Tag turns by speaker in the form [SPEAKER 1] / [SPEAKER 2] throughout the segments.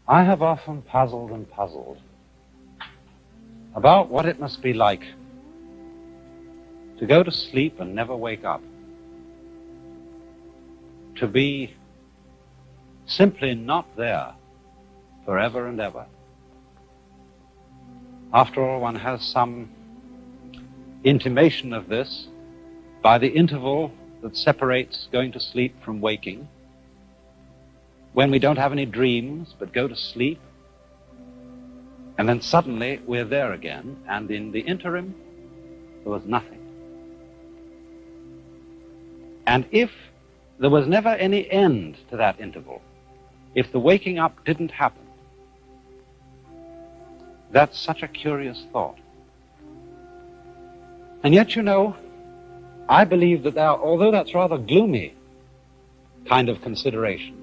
[SPEAKER 1] I have often puzzled and puzzled about what it must be like to go to sleep and never wake up, to be simply not there forever and ever. After all, one has some intimation of this by the interval that separates going to sleep from waking, when we don't have any dreams but go to sleep, and then suddenly we're there again, and in the interim there was nothing. And if there was never any end to that interval, if the waking up didn't happen, that's such a curious thought. And yet, you know, I believe that although that's rather gloomy kind of consideration,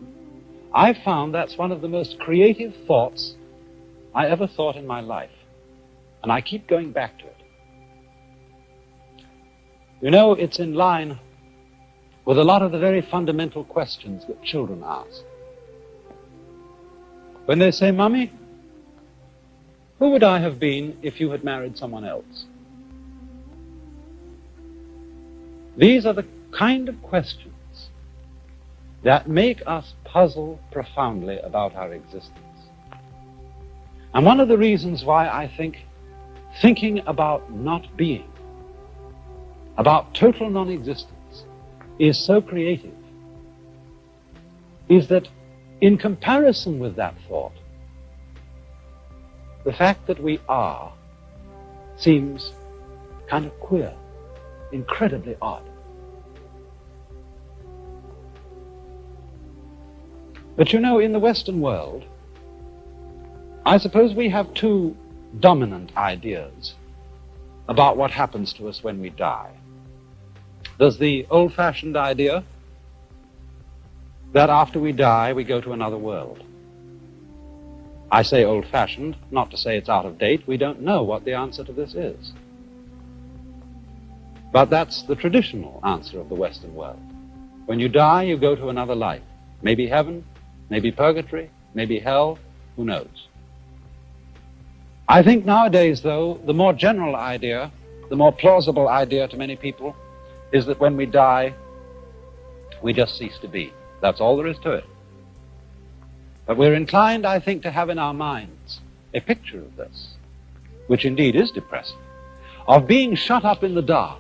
[SPEAKER 1] I've found that's one of the most creative thoughts I ever thought in my life. And I keep going back to it. You know, it's in line with a lot of the very fundamental questions that children ask. When they say, "Mummy, who would I have been if you had married someone else?" These are the kind of questions that make us puzzle profoundly about our existence. And one of the reasons why I think thinking about not being, about total non-existence, is so creative, is that in comparison with that thought, the fact that we are seems kind of queer, incredibly odd. But you know, in the Western world, I suppose we have two dominant ideas about what happens to us when we die. There's the old-fashioned idea that after we die, we go to another world. I say old-fashioned, not to say it's out of date. We don't know what the answer to this is. But that's the traditional answer of the Western world. When you die, you go to another life. Maybe heaven, maybe purgatory, maybe hell, who knows? I think nowadays, though, the more general idea, the more plausible idea to many people, is that when we die, we just cease to be. That's all there is to it. But we're inclined, I think, to have in our minds a picture of this, which indeed is depressing, of being shut up in the dark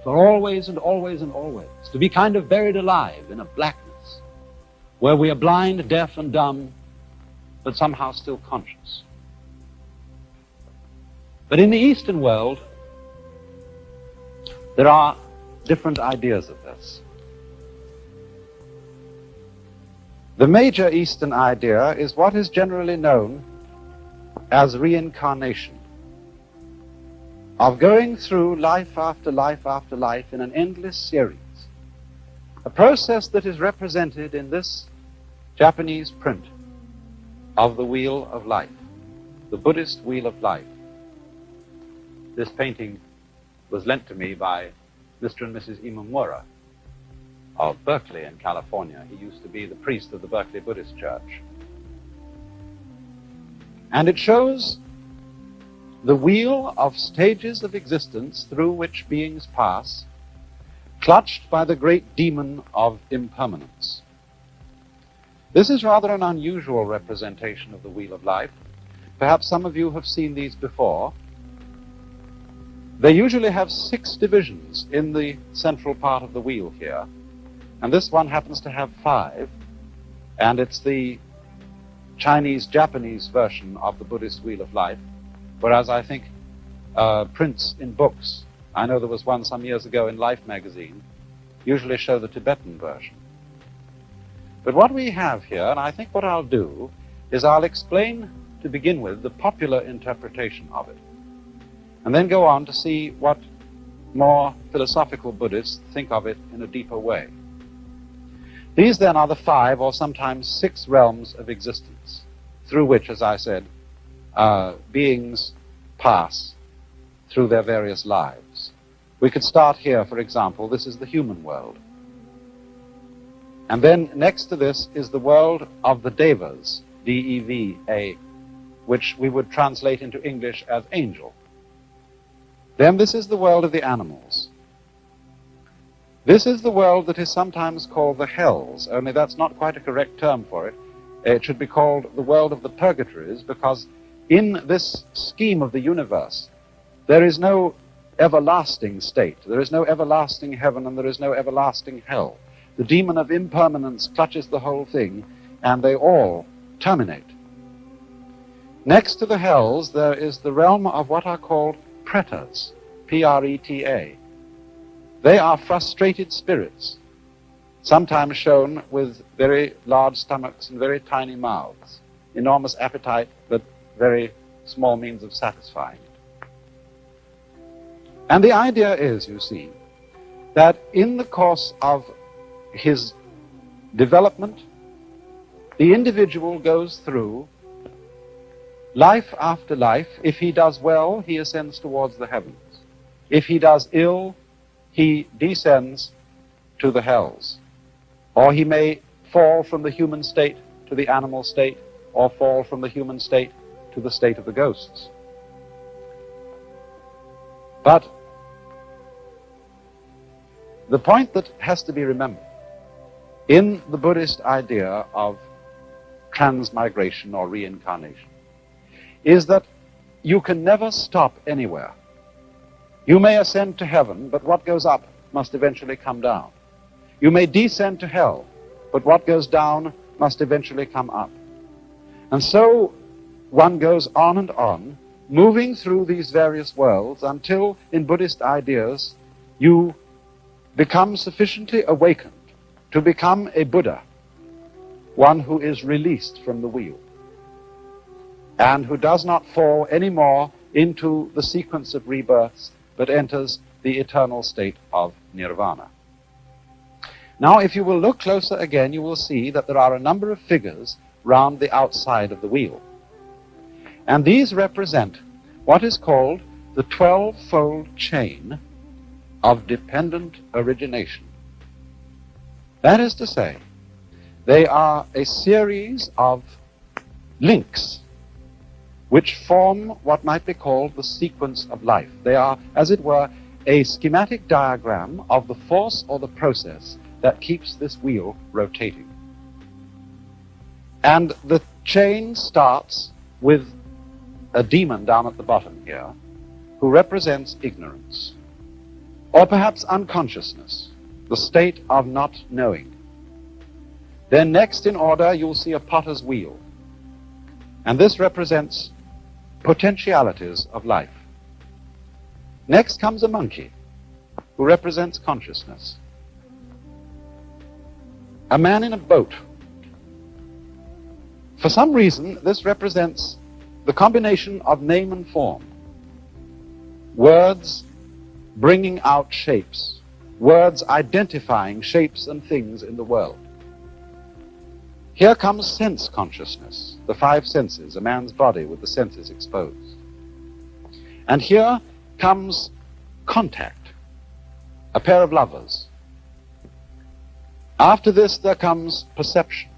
[SPEAKER 1] for always and always and always, to be kind of buried alive in a blackness where we are blind, deaf, and dumb, but somehow still conscious. But in the Eastern world, there are different ideas of this. The major Eastern idea is what is generally known as reincarnation, of going through life after life after life in an endless series, a process that is represented in this Japanese print of the Wheel of Life, the Buddhist Wheel of Life. This painting was lent to me by Mr. and Mrs. Imamura of Berkeley in California. He used to be the priest of the Berkeley Buddhist Church. And it shows the wheel of stages of existence through which beings pass, clutched by the great demon of impermanence. This is rather an unusual representation of the Wheel of Life. Perhaps some of you have seen these before. They usually have 6 divisions in the central part of the wheel here, and this one happens to have 5, and it's the Chinese-Japanese version of the Buddhist Wheel of Life, whereas I think prints in books, I know there was one some years ago in Life magazine, usually show the Tibetan version. But what we have here, and I think what I'll do, is I'll explain, to begin with, the popular interpretation of it, and then go on to see what more philosophical Buddhists think of it in a deeper way. These then are the 5 or sometimes 6 realms of existence through which, as I said, beings pass through their various lives. We could start here, for example. This is the human world. And then next to this is the world of the Devas. D-E-V-A, which we would translate into English as angel. Then this is the world of the animals. This is the world that is sometimes called the hells, only that's not quite a correct term for it. It should be called the world of the purgatories, because in this scheme of the universe, there is no everlasting state. There is no everlasting heaven and there is no everlasting hell. The demon of impermanence clutches the whole thing, and they all terminate. Next to the hells, there is the realm of what are called pretas, P-R-E-T-A. They are frustrated spirits, sometimes shown with very large stomachs and very tiny mouths, enormous appetite, but very small means of satisfying it. And the idea is, you see, that in the course of his development, the individual goes through life after life. If he does well, he ascends towards the heavens. If he does ill, he descends to the hells. Or he may fall from the human state to the animal state, or fall from the human state to the state of the ghosts. But the point that has to be remembered in the Buddhist idea of transmigration or reincarnation is that you can never stop anywhere. You may ascend to heaven, but what goes up must eventually come down. You may descend to hell, but what goes down must eventually come up. And so one goes on and on, moving through these various worlds until, in Buddhist ideas, you become sufficiently awakened to become a Buddha, one who is released from the wheel, and who does not fall anymore into the sequence of rebirths, but enters the eternal state of nirvana. Now, if you will look closer again, you will see that there are a number of figures round the outside of the wheel. And these represent what is called the 12-fold chain of dependent origination. That is to say, they are a series of links which form what might be called the sequence of life. They are, as it were, a schematic diagram of the force or the process that keeps this wheel rotating. And the chain starts with a demon down at the bottom here, who represents ignorance, or perhaps unconsciousness, the state of not knowing. Then next in order, you'll see a potter's wheel, and this represents potentialities of life. Next comes a monkey, who represents consciousness. A man in a boat. For some reason, this represents the combination of name and form. Words bringing out shapes. Words identifying shapes and things in the world. Here comes sense consciousness, the five senses, a man's body with the senses exposed. And here comes contact, a pair of lovers. After this, there comes perception.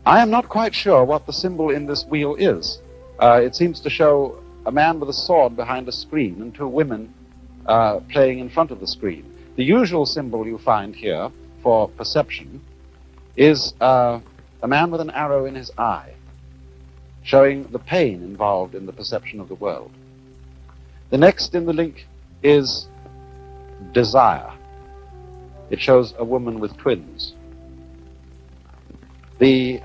[SPEAKER 1] I am not quite sure what the symbol in this wheel is. It seems to show a man with a sword behind a screen and two women playing in front of the screen. The usual symbol you find here for perception is a man with an arrow in his eye, showing the pain involved in the perception of the world. The next in the link is desire. It shows a woman with twins. The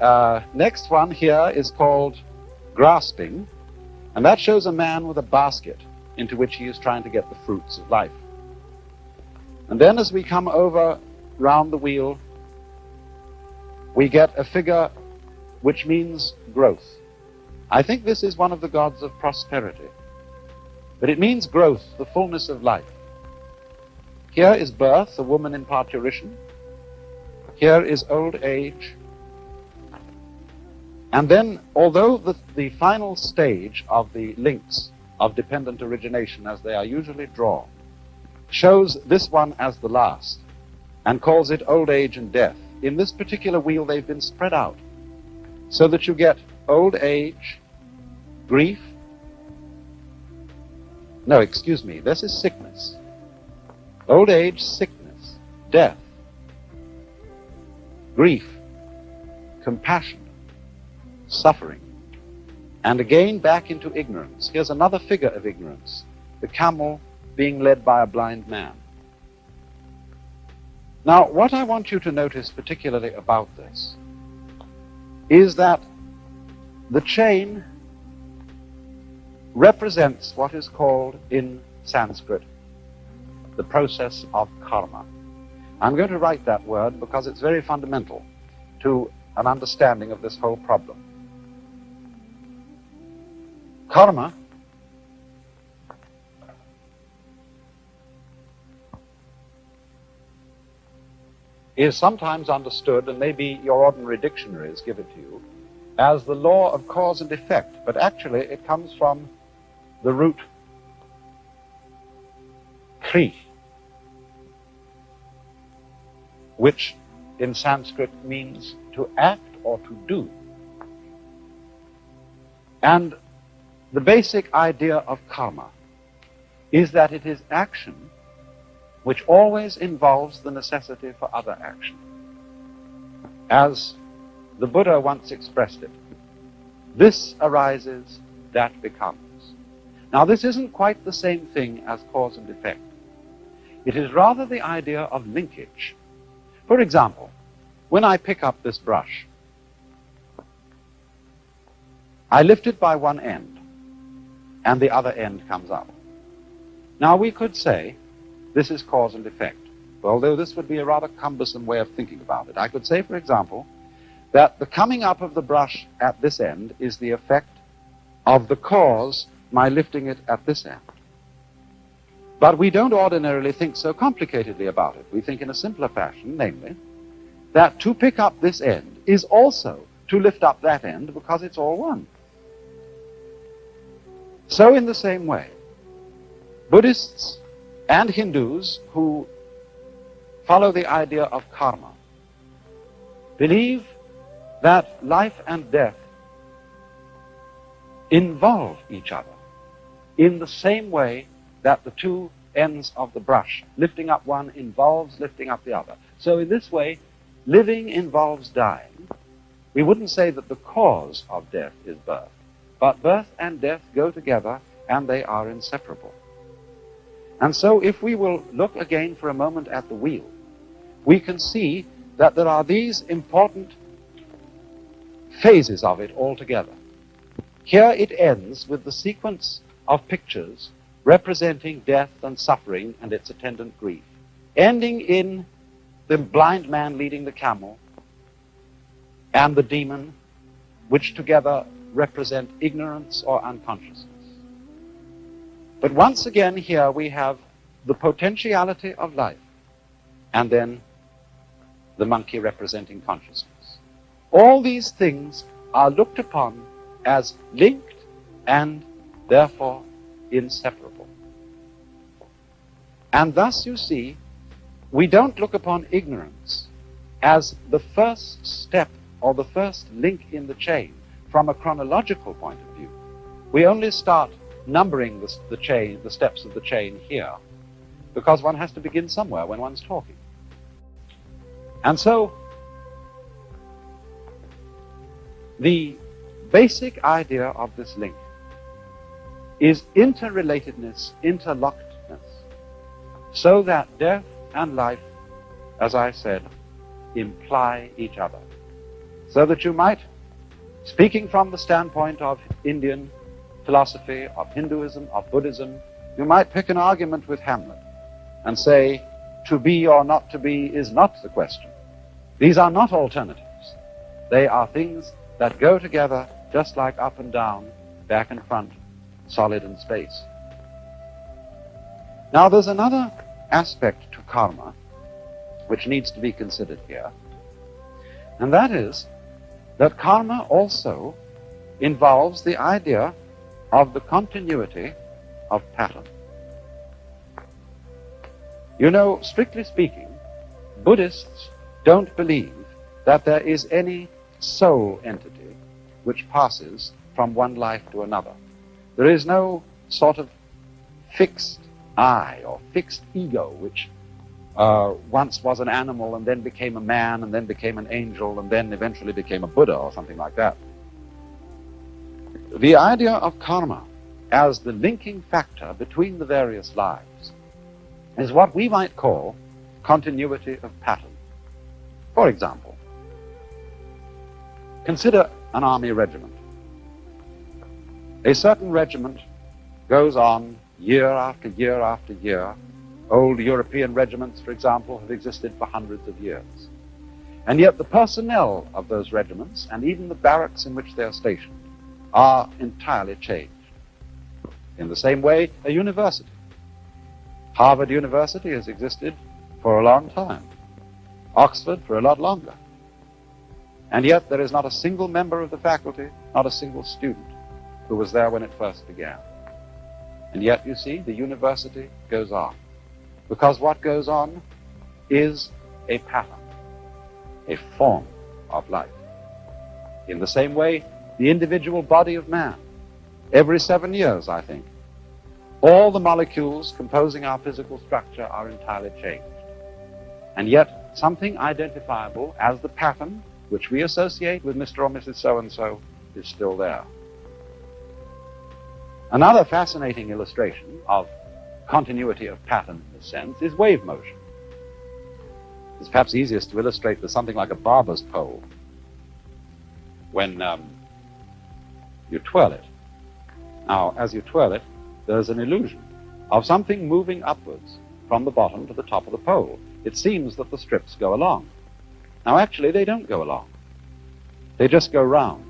[SPEAKER 1] next one here is called grasping, and that shows a man with a basket into which he is trying to get the fruits of life. And then as we come over round the wheel, we get a figure which means growth. I think this is one of the gods of prosperity, but it means growth, the fullness of life. Here is birth, a woman in parturition. Here is old age. And then, although the final stage of the links of dependent origination, as they are usually drawn, shows this one as the last, and calls it old age and death, in this particular wheel they've been spread out, so that you get old age, grief. No, excuse me, this is sickness. Old age, sickness, death, grief, compassion, suffering, and again back into ignorance. Here's another figure of ignorance, the camel being led by a blind man. Now, what I want you to notice particularly about this is that the chain represents what is called in Sanskrit the process of karma. I'm going to write that word because it's very fundamental to an understanding of this whole problem. Karma is sometimes understood, and maybe your ordinary dictionaries give it to you, as the law of cause and effect, but actually it comes from the root kri, which in Sanskrit means to act or to do. And the basic idea of karma is that it is action which always involves the necessity for other action. As the Buddha once expressed it, this arises, that becomes. Now, this isn't quite the same thing as cause and effect. It is rather the idea of linkage. For example, when I pick up this brush, I lift it by one end, and the other end comes up. Now, we could say this is cause and effect, although this would be a rather cumbersome way of thinking about it. I could say, for example, that the coming up of the brush at this end is the effect of the cause, my lifting it at this end. But we don't ordinarily think so complicatedly about it. We think in a simpler fashion, namely, that to pick up this end is also to lift up that end because it's all one. So in the same way, Buddhists and Hindus who follow the idea of karma believe that life and death involve each other in the same way that the two ends of the brush, lifting up one involves lifting up the other. So in this way, living involves dying. We wouldn't say that the cause of death is birth, but birth and death go together and they are inseparable. And so if we will look again for a moment at the wheel, we can see that there are these important phases of it altogether. Here it ends with the sequence of pictures representing death and suffering and its attendant grief, ending in the blind man leading the camel and the demon, which together represent ignorance or unconsciousness. But once again here we have the potentiality of life, and then the monkey representing consciousness. All these things are looked upon as linked and therefore inseparable. And thus, you see, we don't look upon ignorance as the first step or the first link in the chain from a chronological point of view. We only start numbering the steps of the chain here, because one has to begin somewhere when one's talking. And so, the basic idea of this link is interrelatedness, interlockedness, so that death and life, as I said, imply each other. So that you might, speaking from the standpoint of Indian philosophy, of Hinduism, of Buddhism, you might pick an argument with Hamlet and say, to be or not to be is not the question. These are not alternatives. They are things that go together just like up and down, back and front, solid and space. Now there's another aspect to karma which needs to be considered here, and that is that karma also involves the idea of the continuity of pattern. You know, strictly speaking, Buddhists don't believe that there is any soul entity which passes from one life to another. There is no sort of fixed I or fixed ego which once was an animal and then became a man and then became an angel and then eventually became a Buddha or something like that. The idea of karma as the linking factor between the various lives is what we might call continuity of pattern. For example, consider an army regiment. A certain regiment goes on year after year after year. Old European regiments, for example, have existed for hundreds of years. And yet the personnel of those regiments, and even the barracks in which they are stationed, are entirely changed. In the same way, a university. Harvard University has existed for a long time. Oxford for a lot longer. And yet there is not a single member of the faculty, not a single student, who was there when it first began. And yet, you see, the university goes on. Because what goes on is a pattern, a form of life. In the same way, the individual body of man, every 7 years, I think, all the molecules composing our physical structure are entirely changed. And yet, something identifiable as the pattern which we associate with Mr. or Mrs. So-and-so is still there. Another fascinating illustration of continuity of pattern in this sense is wave motion. It's perhaps easiest to illustrate with something like a barber's pole. When you twirl it. Now, as you twirl it, there's an illusion of something moving upwards from the bottom to the top of the pole. It seems that the strips go along. Now, actually, they don't go along. They just go round.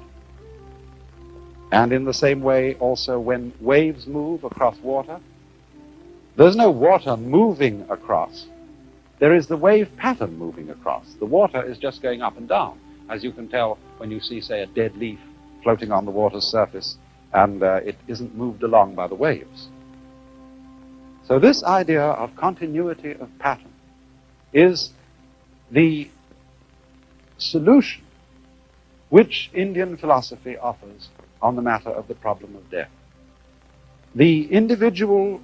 [SPEAKER 1] And in the same way, also, when waves move across water, there's no water moving across. There is the wave pattern moving across. The water is just going up and down, as you can tell when you see, say, a dead leaf floating on the water's surface, and it isn't moved along by the waves. So this idea of continuity of pattern is the solution which Indian philosophy offers on the matter of the problem of death. The individual,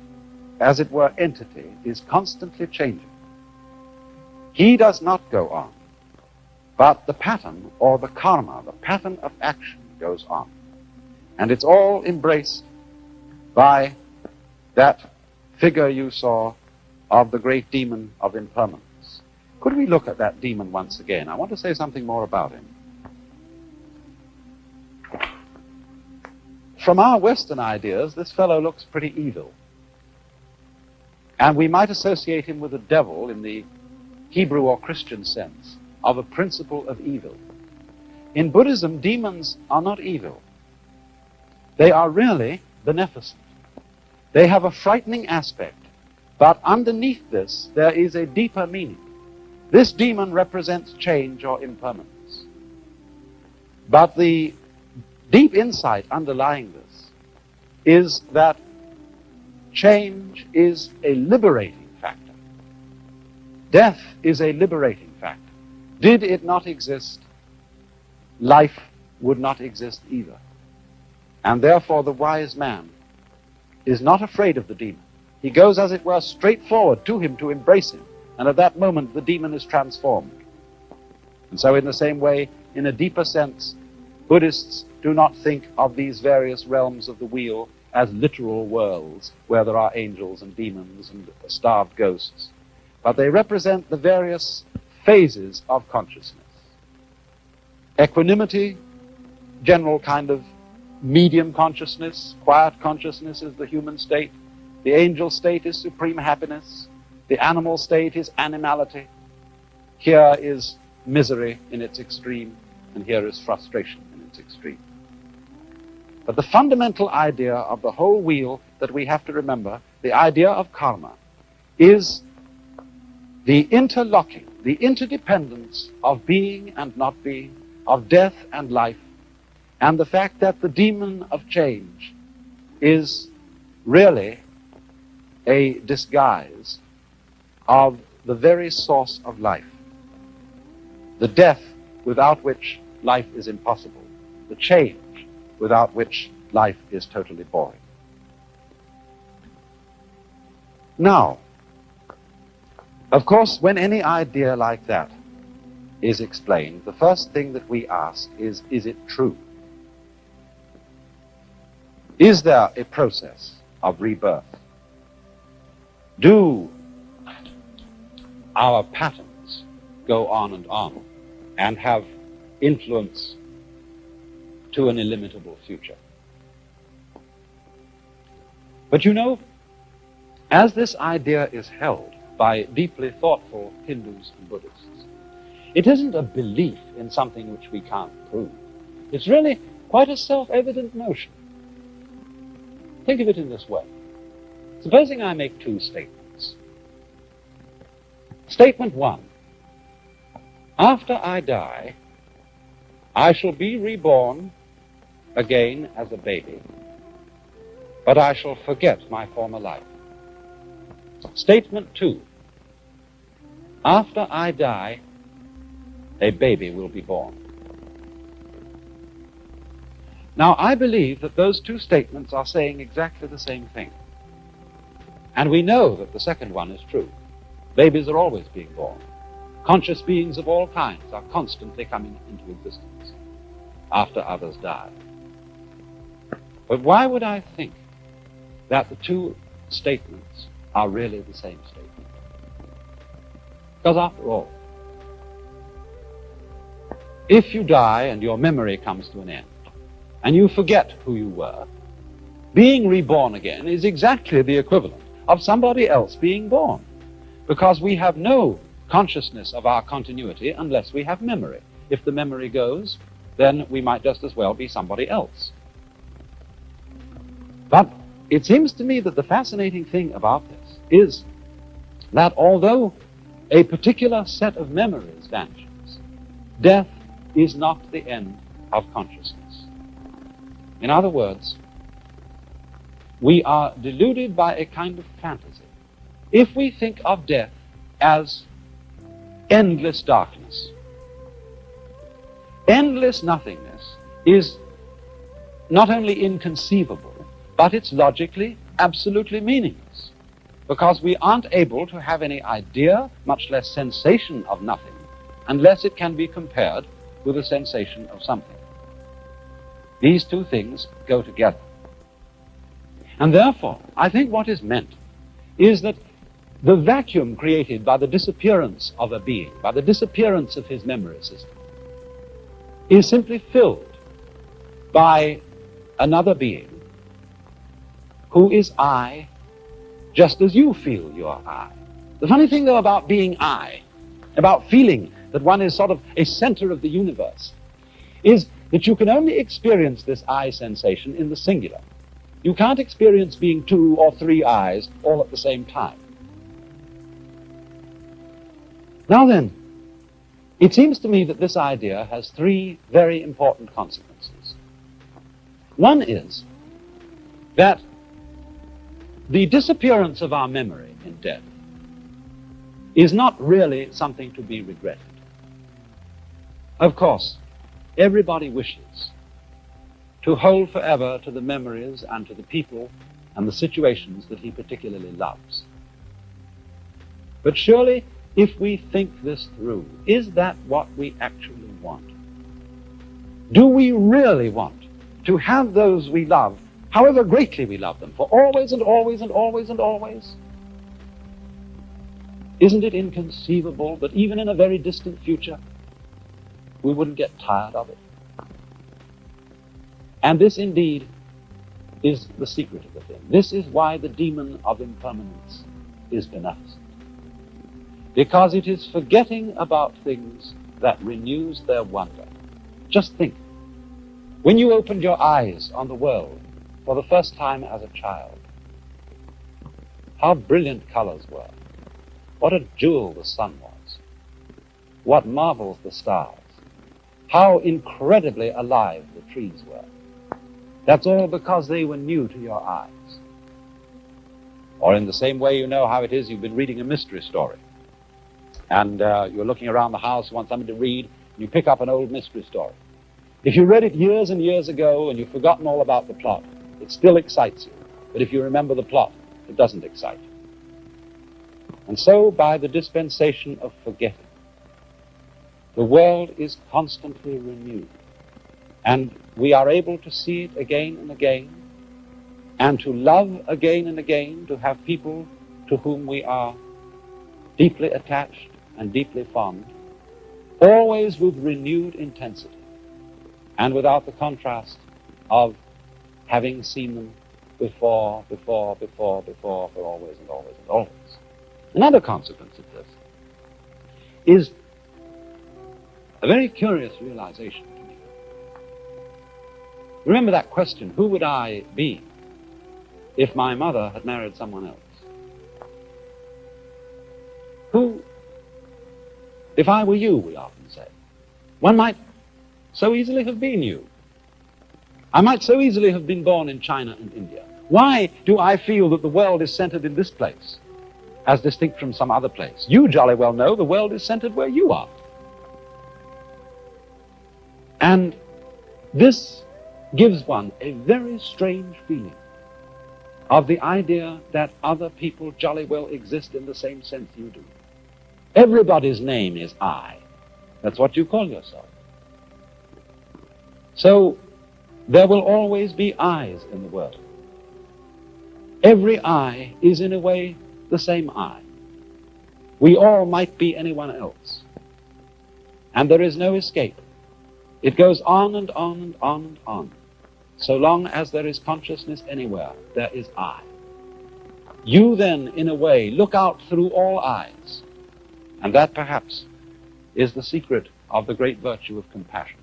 [SPEAKER 1] as it were, entity is constantly changing. He does not go on, but the pattern or the karma, the pattern of action, goes on. And it's all embraced by that figure you saw of the great demon of impermanence. Could we look at that demon once again? I want to say something more about him. From our Western ideas, this fellow looks pretty evil. And we might associate him with the devil in the Hebrew or Christian sense of a principle of evil. In Buddhism, demons are not evil. They are really beneficent. They have a frightening aspect, but underneath this, there is a deeper meaning. This demon represents change or impermanence. But the deep insight underlying this is that change is a liberating factor. Death is a liberating factor. Did it not exist, life would not exist either. And therefore the wise man is not afraid of the demon. He goes, as it were, straight forward to him to embrace him. And at that moment, the demon is transformed. And so in the same way, in a deeper sense, Buddhists do not think of these various realms of the wheel as literal worlds where there are angels and demons and starved ghosts. But they represent the various phases of consciousness. Equanimity, general kind of medium consciousness, quiet consciousness is the human state. The angel state is supreme happiness. The animal state is animality. Here is misery in its extreme, and here is frustration in its extreme. But the fundamental idea of the whole wheel that we have to remember, the idea of karma, is the interlocking, the interdependence of being and not being, of death and life, and the fact that the demon of change is really a disguise of the very source of life, the death without which life is impossible, the change without which life is totally boring. Now, of course, when any idea like that is explained, the first thing that we ask is it true? Is there a process of rebirth? Do our patterns go on and have influence to an illimitable future? But you know, as this idea is held by deeply thoughtful Hindus and Buddhists, it isn't a belief in something which we can't prove. It's really quite a self-evident notion. Think of it in this way. Supposing I make two statements. Statement one: after I die, I shall be reborn again as a baby, but I shall forget my former life. Statement two: after I die, a baby will be born. Now, I believe that those two statements are saying exactly the same thing. And we know that the second one is true. Babies are always being born. Conscious beings of all kinds are constantly coming into existence after others die. But why would I think that the two statements are really the same statement? Because after all, if you die and your memory comes to an end, and you forget who you were, being reborn again is exactly the equivalent of somebody else being born, because we have no consciousness of our continuity unless we have memory. If the memory goes, then we might just as well be somebody else. But it seems to me that the fascinating thing about this is that although a particular set of memories vanishes, death is not the end of consciousness. In other words, we are deluded by a kind of fantasy if we think of death as endless darkness. Endless nothingness is not only inconceivable, but it's logically absolutely meaningless, because we aren't able to have any idea, much less sensation of nothing, unless it can be compared with a sensation of something. These two things go together. And therefore, I think what is meant is that the vacuum created by the disappearance of a being, by the disappearance of his memory system, is simply filled by another being who is I, just as you feel you are I. The funny thing, though, about being I, about feeling that one is sort of a center of the universe, is that you can only experience this I sensation in the singular. You can't experience being two or three I's all at the same time. Now then, it seems to me that this idea has three very important consequences. One is that the disappearance of our memory in death is not really something to be regretted. Of course, everybody wishes to hold forever to the memories and to the people and the situations that he particularly loves. But surely, if we think this through, is that what we actually want? Do we really want to have those we love, however greatly we love them, for always and always and always and always? Isn't it inconceivable that even in a very distant future, we wouldn't get tired of it? And this indeed is the secret of the thing. This is why the demon of impermanence is beneficent. Because it is forgetting about things that renews their wonder. Just think, when you opened your eyes on the world for the first time as a child, how brilliant colors were. What a jewel the sun was. What marvels the stars. How incredibly alive the trees were. That's all because they were new to your eyes. Or in the same way, you know how it is, you've been reading a mystery story. And you're looking around the house, you want something to read, and you pick up an old mystery story. If you read it years and years ago and you've forgotten all about the plot, it still excites you. But if you remember the plot, it doesn't excite you. And so, by the dispensation of forgetting, the world is constantly renewed. And we are able to see it again and again, and to love again and again, to have people to whom we are deeply attached and deeply fond, always with renewed intensity, and without the contrast of having seen them before, for always and always and always. Another consequence of this is a very curious realization to me. Remember that question, who would I be if my mother had married someone else? Who, if I were you, we often say. One might so easily have been you. I might so easily have been born in China and India. Why do I feel that the world is centered in this place, as distinct from some other place? You jolly well know the world is centered where you are. And this gives one a very strange feeling of the idea that other people jolly well exist in the same sense you do. Everybody's name is I. That's what you call yourself. So there will always be I's in the world. Every I is in a way the same I. We all might be anyone else. And there is no escape. It goes on and on and on and on. So long as there is consciousness anywhere, there is I. You then, in a way, look out through all eyes. And that, perhaps, is the secret of the great virtue of compassion.